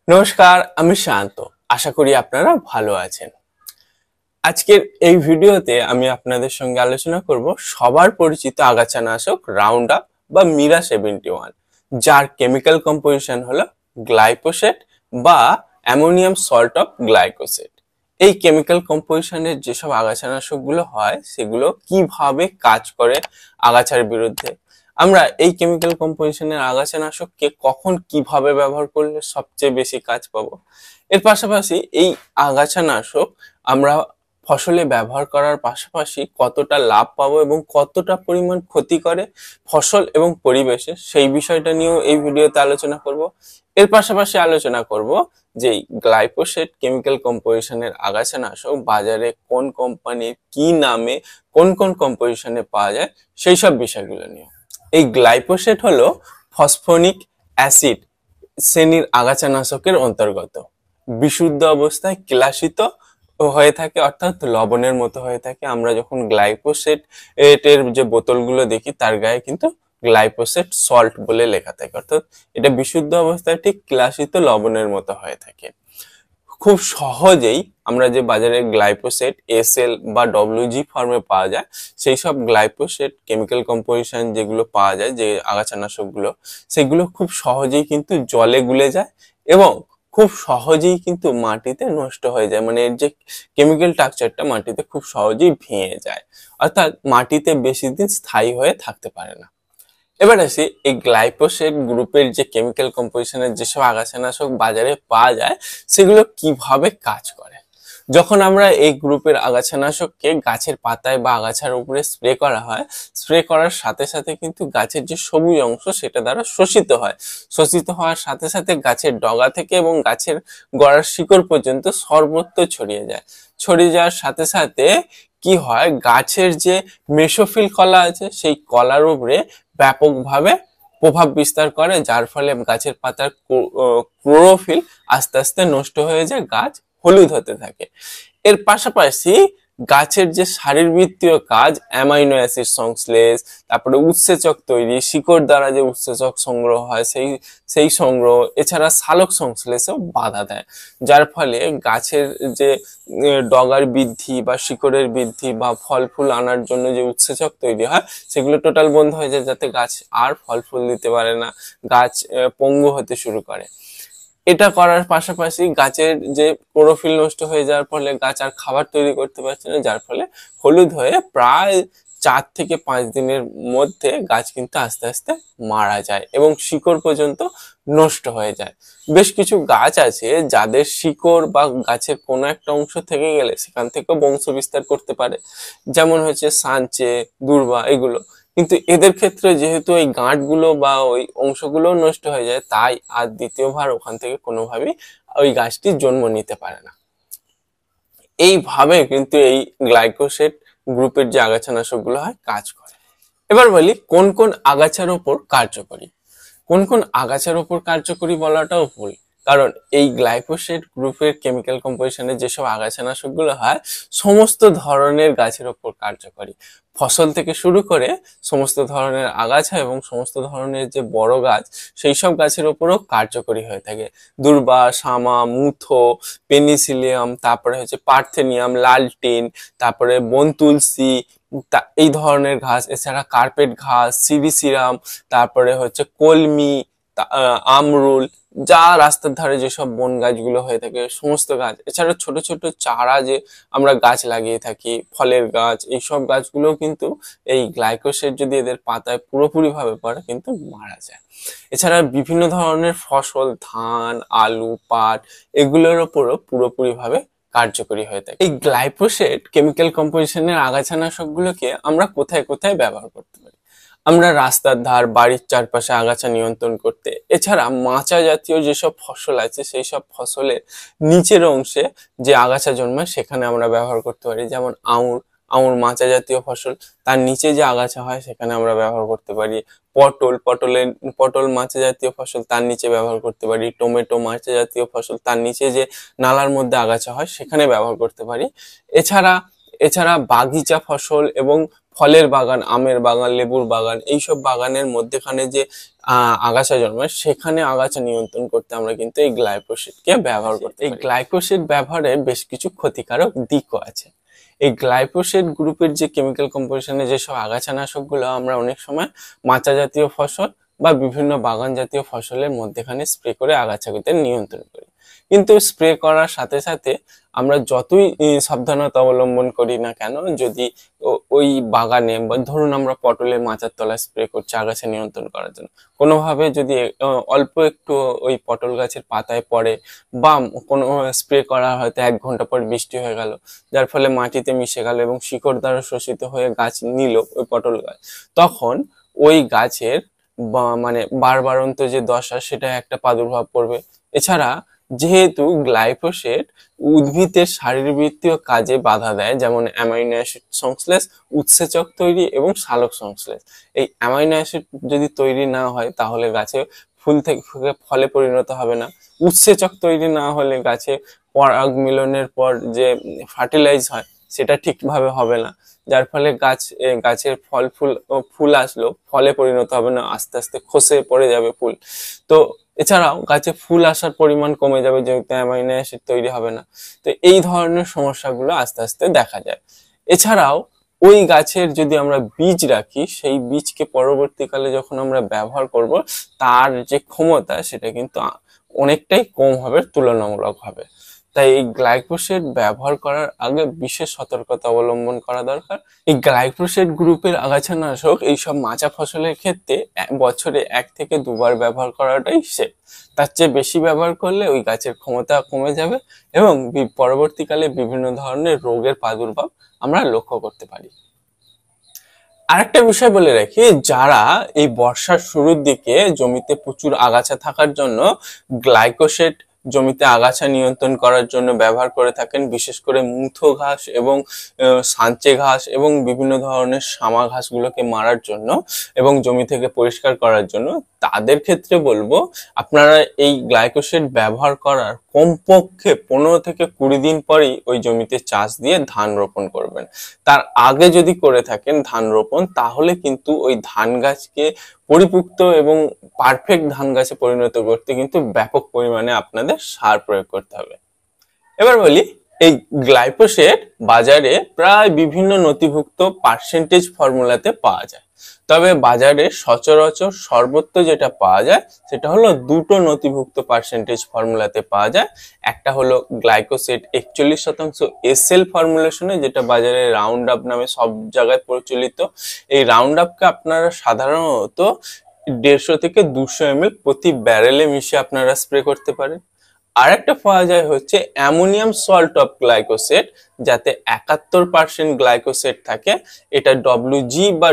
নমস্কার, আমি শান্ত। আশা করি আপনারা ভালো আছেন। আজকের এই ভিডিওতে আমি আপনাদের সঙ্গে আলোচনা করব সবার পরিচিত আগাছানাশক রাউন্ডাপ বা মিরা 71, যার কেমিক্যাল কম্পোজিশন হলো গ্লাইফোসেট বা অ্যামোনিয়াম সল্ট অফ গ্লাইকোসেট। এই কেমিক্যাল কম্পোজিশনের যেসব আগাছানাশকগুলো হয় সেগুলো কিভাবে কাজ করে আগাছার বিরুদ্ধে, আমরা এই কেমিক্যাল কম্পোজিশনের আগাছানাশককে কখন কিভাবে ব্যবহার করলে সবচেয়ে বেশি কাজ পাবো, এর পাশাপাশি এই আগাছানাশক আমরা ফসলে ব্যবহার করার পাশাপাশি কতটা লাভ পাবো এবং কতটা পরিমাণ ক্ষতি করে ফসল এবং পরিবেশে, সেই বিষয়টা নিয়েও এই ভিডিওতে আলোচনা করব। এর পাশাপাশি আলোচনা করব যে গ্লাইফোসেট কেমিক্যাল কম্পোজিশনের আগাছানাশক বাজারে কোন কোম্পানির কি নামে কোন কোন কম্পোজিশনে পাওয়া যায় সেই সব বিষয়গুলো নিয়ে। এই গ্লাইফোসেট হলো ফসফনিক অ্যাসিড শ্রেণীর আগাছানাশকের অন্তর্গত। বিশুদ্ধ অবস্থায় ক্লাসিত হয়ে থাকে, অর্থাৎ লবণের মতো হয়ে থাকে। আমরা যখন গ্লাইফোসেট এর যে বোতলগুলো দেখি তার গায়ে কিন্তু গ্লাইফোসেট সল্ট বলে লেখা থাকে, অর্থাৎ এটা বিশুদ্ধ অবস্থায় ঠিক ক্লাসিত লবণের মতো হয়ে থাকে। খুব সহজেই আমরা যে বাজারে গ্লাইফোসেট এস.ল বা ডব্লিউজি ফর্মে পাওয়া যায় সেই সব গ্লাইফোসেট কেমিক্যাল কম্পোজিশন যেগুলো পাওয়া যায়, যে আগাছানাশকগুলো, সেগুলো খুব সহজেই কিন্তু জলে গুলে যায় এবং খুব সহজেই কিন্তু মাটিতে নষ্ট হয়ে যায়। মানে এর যে কেমিক্যাল স্ট্রাকচারটা মাটিতে খুব সহজেই ভেঙে যায়, অর্থাৎ মাটিতে বেশি দিন স্থায়ী হয়ে থাকতে পারে না। এবার আসি এই গ্লাইফোসেট গ্রুপের যে কেমিক্যাল কম্পোজিশনের যেসব আগাছানাশক বাজারে পাওয়া যায় সেগুলো কিভাবে কাজ করে। যখন আমরা এই গ্রুপের আগাছানাশককে গাছের পাতায় বা আগাছার উপরে স্প্রে করা হয়, স্প্রে করার সাথে সাথে কিন্তু গাছের যে সবুজ অংশ সেটা দ্বারা শোষিত হয়। শোষিত হওয়ার সাথে সাথে গাছের ডগা থেকে এবং গাছের গোড়ার শিকড় পর্যন্ত সর্বত্র ছড়িয়ে যায়। ছড়িয়ে যাওয়ার সাথে সাথে কি হয়, গাছের যে মেসোফিল কলা আছে সেই কলার উপরে ব্যাপকভাবে প্রভাব বিস্তার করে, যার ফলে গাছের পাতার ক্লোরোফিল আস্তে আস্তে নষ্ট হয়ে যায়, গাছ হলুদ হতে থাকে। এর পাশাপাশি গাছের যে শারীরবৃত্তীয় কাজ, অ্যামাইনো অ্যাসিড সংশ্লেষ, তারপরে উৎসেচক তৈরি, শিকড় দ্বারা যে উৎসেচক সংগ্রহ হয় সেই সংগ্রহ, এছাড়া সালোক সংশ্লেষেও বাধা দেয়, যার ফলে গাছের যে ডগার বৃদ্ধি বা শিকড়ের বৃদ্ধি বা ফল ফুল আনার জন্য যে উৎসেচক তৈরি হয় সেগুলো টোটাল বন্ধ হয়ে যায়, যাতে গাছ আর ফল ফুল দিতে পারে না, গাছ পঙ্গু হতে শুরু করে। এটা করার পাশাপাশি গাছের যে ক্লোরোফিল নষ্ট হয়ে যাওয়ার ফলে গাছ আর খাবার তৈরি করতে পারছে না, যার ফলে হলুদ হয়ে প্রায় 4 থেকে 5 দিনের মধ্যে গাছ কিন্তু আস্তে আস্তে মারা যায় এবং শিকড় পর্যন্ত নষ্ট হয়ে যায়। বেশ কিছু গাছ আছে যাদের শিকড় বা গাছের কোনো একটা অংশ থেকে গেলে সেখান থেকেও বংশ বিস্তার করতে পারে, যেমন হচ্ছে সাঞ্চে, দূর্বা, এগুলো। কিন্তু এদের ক্ষেত্রে যেহেতু ওই গাঁটগুলো বা ওই অংশগুলো নষ্ট হয়ে যায়, তাই আর দ্বিতীয়বার ওখান থেকে কোনোভাবেই ওই গাছটি জন্ম নিতে পারে না। এইভাবে কিন্তু এই গ্লাইকোসেট গ্রুপের যে আগাছানাশকগুলো হয় কাজ করে। এবার বলি কোন কোন আগাছার উপর কার্যকরী। কোন কোন আগাছার উপর কার্যকরী বলাটাও ভুল, কারণ এই গ্লাইফোসেট গ্রুপের কেমিক্যাল কম্পোজিশনে যেসব আগাছানাশকগুলো হয় সমস্ত ধরনের গাছের উপর কার্যকরী। ফসল থেকে শুরু করে সমস্ত ধরনের আগাছা এবং সমস্ত ধরনের যে বড় গাছ সেই সব গাছের উপরও কার্যকরী হয়ে থাকে। দূর্বা, শামা, মুথো, পেনিসিলিয়াম, তারপরে হচ্ছে পার্থেনিয়াম, লালটিন, তারপরে বনতুলসী, এই ধরনের ঘাস, এছাড়া কার্পেট ঘাস, সিরিসিরাম, তারপরে হচ্ছে কলমি, আমরুল, যা রাস্তার ধারে যেসব বন গাছগুলো হয়ে থাকে সমস্ত গাছ, এছাড়া ছোট ছোট চারা যে আমরা গাছ লাগিয়ে থাকি, ফলের গাছ, এইসব গাছগুলো কিন্তু এই গ্লাইকোসেট যদি এদের পাতায় পুরোপুরি ভাবে পড়ে কিন্তু মারা যায়। এছাড়া বিভিন্ন ধরনের ফসল, ধান, আলু, পাট, এগুলোর উপরও পুরোপুরি ভাবে কার্যকরী হয়ে থাকে। এই গ্লাইফোসেট কেমিক্যাল কম্পোজিশনের আগাছানাশকগুলোকে আমরা কোথায় কোথায় ব্যবহার করতে পারি? আমরা রাস্তার ধার, বাড়ির চারপাশে আগাছা নিয়ন্ত্রণ করতে, এছাড়া মাচা জাতীয় যেসব ফসল আছে সেই সব ফসলের নিচের অংশে যে আগাছা জন্মায় সেখানে আমরা ব্যবহার করতে পারি। যেমন আঙুর মাচা জাতীয় ফসল, তার নিচে যে আগাছা হয় সেখানে আমরা ব্যবহার করতে পারি। পটল মাচা জাতীয় ফসল, তার নিচে ব্যবহার করতে পারি। টমেটো মাচা জাতীয় ফসল, তার নিচে যে নালার মধ্যে আগাছা হয় সেখানে ব্যবহার করতে পারি। এছাড়া বাগিচা ফসল এবং ফলের বাগান, আমের বাগান, লেবুর বাগান, এইসব বাগানের মধ্যেখানে যে আগাছা জন্মায় সেখানে আগাছা নিয়ন্ত্রণ করতে আমরা কিন্তু এই গ্লাইফোসেটকে ব্যবহার করতে পারি। এই গ্লাইফোসেট ব্যবহারে বেশ কিছু ক্ষতিকারক দিকও আছে। এই গ্লাইফোসেট গ্রুপের যে কেমিক্যাল কম্পোজিশনে যেসব আগাছানাশকগুলো আমরা অনেক সময় মাচা জাতীয় ফসল বা বিভিন্ন বাগান জাতীয় ফসলের মধ্যেখানে স্প্রে করে আগাছাগুলোকে নিয়ন্ত্রণ করি, কিন্তু স্প্রে করার সাথে সাথে আমরা যতই সাবধানতা অবলম্বন করি না কেন, যদি ওই বাগানে বা ধরুন আমরা পটলের মাচার তলায় স্প্রে করছি আগাছা নিয়ন্ত্রণ করার জন্য, কোনোভাবে যদি অল্প একটু ওই পটল গাছের পাতায় পড়ে বা কোনো স্প্রে করা হয়তো 1 ঘন্টা পর বৃষ্টি হয়ে গেল, যার ফলে মাটিতে মিশে গেল এবং শিকড় দ্বারা শোষিত হয়ে গাছ নিল ওই পটল গাছ, তখন ওই গাছের মানে বারবারন্ত যে দশা সেটা একটা প্রাদুর্ভাব পড়বে। এছাড়া যেহেতু গ্লাইফোসেট উদ্ভিদের শারীরবৃত্তীয় কাজে বাধা দেয়, যেমন অ্যামাইনো অ্যাসিড সংশ্লেষ, উৎসেচক তৈরি এবং সালোক সংশ্লেষ, এই অ্যামাইনো অ্যাসিড যদি তৈরি না হয় তাহলে গাছে ফুল থেকে ফলে পরিণত হবে না। উৎসেচক তৈরি না হলে গাছে পরাগ মিলনের পর যে ফার্টিলাইজ হয় সেটা ঠিকভাবে হবে না, যার ফলে গাছের ফুল আসলো ফলে পরিণত হবে না, আস্তে আস্তে খসে পড়ে যাবে ফুল। তো এছাড়াও গাছে ফুল আসার পরিমাণ কমে যাবে যেহেতু অ্যামাইনো অ্যাসিড তৈরি হবে না। তো এই ধরনের সমস্যাগুলো আস্তে আস্তে দেখা যায়। এছাড়াও ওই গাছের যদি আমরা বীজ রাখি, সেই বীজকে পরবর্তীকালে যখন আমরা ব্যবহার করব তার যে ক্ষমতা সেটা কিন্তু অনেকটাই কম হবে তুলনামূলকভাবে। তাই এই গ্লাইফোসেট ব্যবহার করার আগে বিশেষ সতর্কতা অবলম্বন করা দরকার। এই গ্লাইফোসেট গ্রুপের আগাছানাশক এইসব মাচা ফসলের ক্ষেত্রে বছরে 1 থেকে 2 বার ব্যবহার করাটাই সেফ। তার চেয়ে বেশি ব্যবহার করলে ওই গাছের ক্ষমতা কমে যাবে এবং পরবর্তীকালে বিভিন্ন ধরনের রোগের প্রাদুর্ভাব আমরা লক্ষ্য করতে পারি। আরেকটা বিষয় বলে রাখি, যারা এই বর্ষার শুরুর দিকে জমিতে প্রচুর আগাছা থাকার জন্য গ্লাইফোসেট জমিতে আগাছা নিয়ন্ত্রণ করার জন্য ব্যবহার করে থাকেন, বিশেষ করে মুথো ঘাস এবং সাঞ্চে ঘাস এবং বিভিন্ন ধরনের শামা ঘাসগুলোকে মারার জন্য এবং জমি থেকে পরিষ্কার করার জন্য, তাদের ক্ষেত্রে বলবো আপনারা এই গ্লাইফোসেট ব্যবহার করার কমপক্ষে 15 থেকে 20 দিন পরেই ওই জমিতে চাষ দিয়ে ধান রোপণ করবেন। তার আগে যদি করে থাকেন ধান রোপণ, তাহলে কিন্তু ওই ধান গাছকে পরিপুক্ত এবং পারফেক্ট ধান গাছে পরিণত করতে কিন্তু ব্যাপক পরিমাণে আপনাদের সার প্রয়োগ করতে হবে। এবার বলি, এই গ্লাইফোসেট বাজারে প্রায় বিভিন্ন নথিভুক্ত পার্সেন্টেজ ফর্মুলাতে পাওয়া যায়, তবে বাজারে সচরাচর সর্বত্র যেটা পাওয়া যায় সেটা হলো 2টো নথিভুক্ত পার্সেন্টেজ ফর্মুলাতে পাওয়া যায়। একটা হলো গ্লাইকোসেট 41% এস.ল ফর্মুলেশনে, যেটা বাজারে রাউন্ডাপ নামে সব জায়গায় প্রচলিত। এই রাউন্ডাপকে আপনারা সাধারণত 150 থেকে 200 ml প্রতি ব্যারেলে মিশিয়ে আপনারা স্প্রে করতে পারেন। আরেকটা পাওয়া যায় হচ্ছে অ্যামোনিয়াম সল্ট অফ গ্লাইকোসেট, যাতে 71% গ্লাইকোসেট থাকে। এটা WG বা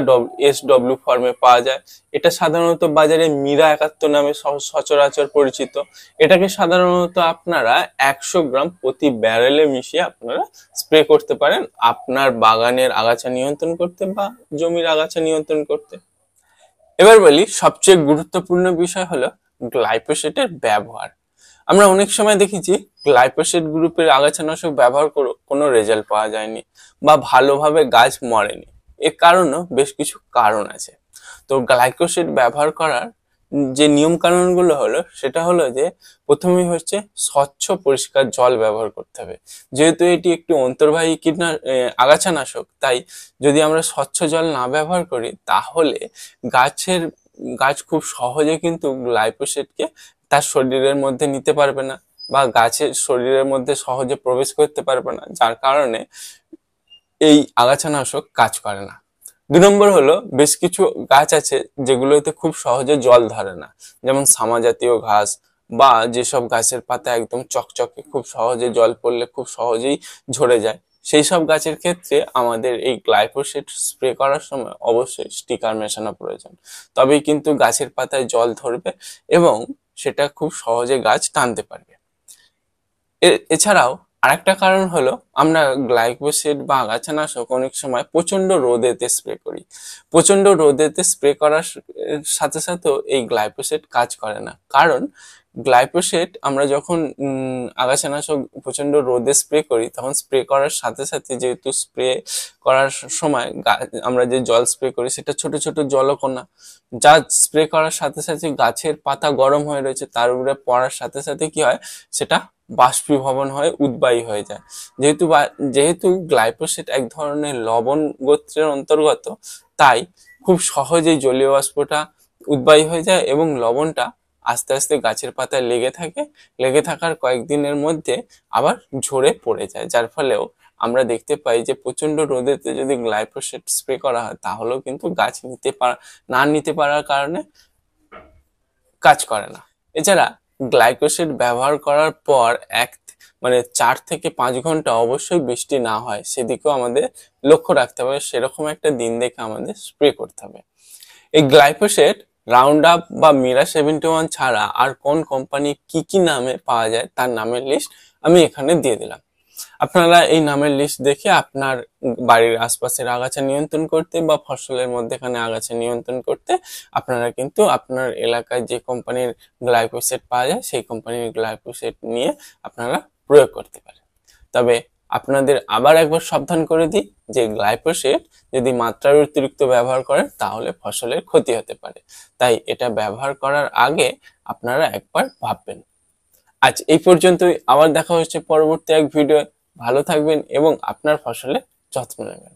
SW ফর্মে পাওয়া যায়। এটা সাধারণত বাজারে মিরা 71 নামে সচরাচর পরিচিত। এটাকে সাধারণত আপনারা 100 গ্রাম প্রতি ব্যারেলে মিশিয়ে আপনারা স্প্রে করতে পারেন আপনার বাগানের আগাছা নিয়ন্ত্রণ করতে বা জমির আগাছা নিয়ন্ত্রণ করতে। এবার বলি, সবচেয়ে গুরুত্বপূর্ণ বিষয় হলো গ্লাইফোসেটের ব্যবহার। আমরা অনেক সময় দেখেছি গ্লাইফোসেট গ্রুপের আগাছানাশক ব্যবহার করে কোনো রেজাল্ট পাওয়া যায়নি বা ভালোভাবে গাছ মরেনি। এর কারণও বেশ কিছু কারণ আছে। তো গ্লাইফোসেট ব্যবহার করার যে নিয়ম কানুনগুলো হলো সেটা হলো যে, প্রথমেই হচ্ছে স্বচ্ছ পরিষ্কার জল ব্যবহার করতে হবে। যেহেতু এটি একটি অন্তর্বাহী আগাছানাশক, তাই যদি আমরা স্বচ্ছ জল না ব্যবহার করি তাহলে গাছ খুব সহজে কিন্তু গ্লাইফোসেটকে তার শরীরের মধ্যে নিতে পারবে না বা গাছের শরীরের মধ্যে সহজে প্রবেশ করতে পারবে না, যার কারণে এই আগাছানাশক কাজ করে না। 2 নম্বর হলো, বেশ কিছু গাছ আছে যেগুলোতে খুব সহজে জল ধরে না, যেমন সামা জাতীয় ঘাস বা যেসব গাছের পাতা একদম চকচকে, খুব সহজে জল পড়লে খুব সহজেই ঝরে যায়। সেই সব গাছের ক্ষেত্রে আমাদের এই গ্লাইফোসেট স্প্রে করার সময় অবশ্যই স্টিকার মেশানো প্রয়োজন, তবেই কিন্তু গাছের পাতায় জল ধরবে এবং সেটা খুব সহজে গাছ টানতে পারবে। এছাড়াও আরেকটা কারণ হলো, আমরা গ্লাইফোসেট বা আগাছানাশক অনেক সময় প্রচন্ড রোদেতে স্প্রে করি। প্রচন্ড রোদেতে স্প্রে করার সাথে সাথেও এই গ্লাইফোসেট কাজ করে না, কারণ গ্লাইফোসেট আমরা যখন আগাছানাশক প্রচন্ড রোদে স্প্রে করি, তখন স্প্রে করার সাথে সাথে যেহেতু স্প্রে করার সময় আমরা যে জল স্প্রে করি সেটা ছোট ছোট জলকণা, যা স্প্রে করার সাথে সাথে গাছের পাতা গরম হয়ে রয়েছে তার উপরে পড়ার সাথে সাথে কি হয়, সেটা বাষ্পীভবন হয়ে উদ্বায়ী হয়ে যায়। যেহেতু গ্লাইফোসেট এক ধরনের লবণ গোত্রের অন্তর্গত, তাই খুব সহজেই জলীয় বাষ্পটা উদ্বায়ী হয়ে যায় এবং লবণটা আস্তে আস্তে গাছের পাতায় লেগে থাকার কয়েকদিনের মধ্যে আবার ঝরে পড়ে যায়, যার ফলেও আমরা দেখতে পাই যে প্রচন্ড রোদেতে যদি গ্লাইফোসেট স্প্রে করা হয় তাহলেও কিন্তু গাছ নিতে পারার কারণে কাজ করে না। এছাড়া গ্লাইফোসেট ব্যবহার করার পর 4 থেকে 5 ঘন্টা অবশ্যই বৃষ্টি না হয় সেদিকেও আমাদের লক্ষ্য রাখতে হবে, সেরকম একটা দিন দেখে আমাদের স্প্রে করতে হবে। এই গ্লাইফোসেট রাউন্ডআপ বা মিরা 71 ছাড়া আর কোন কোম্পানি কি নামে পাওয়া যায় তার নামের লিস্ট আমি এখানে দিয়ে দিলাম। আপনারা এই নামের লিস্ট দেখে আপনার বাড়ির আশপাশের আগাছা নিয়ন্ত্রণ করতে বা ফসলের মধ্যেখানে আগাছা নিয়ন্ত্রণ করতে আপনারা কিন্তু আপনার এলাকায় যে কোম্পানির গ্লাইফোসেট পাওয়া যায় সেই কোম্পানির গ্লাইফোসেট নিয়ে আপনারা প্রয়োগ করতে পারেন। তবে আপনাদের আবার একবার সাবধান করে দিই যে গ্লাইফোসেট যদি মাত্রার অতিরিক্ত ব্যবহার করেন তাহলে ফসলের ক্ষতি হতে পারে, তাই এটা ব্যবহার করার আগে আপনারা একবার ভাববেন। আজ এই পর্যন্তই, আবার দেখা হচ্ছে পরবর্তী এক ভিডিও। ভালো থাকবেন এবং আপনার ফসলের যত্ন নেবেন।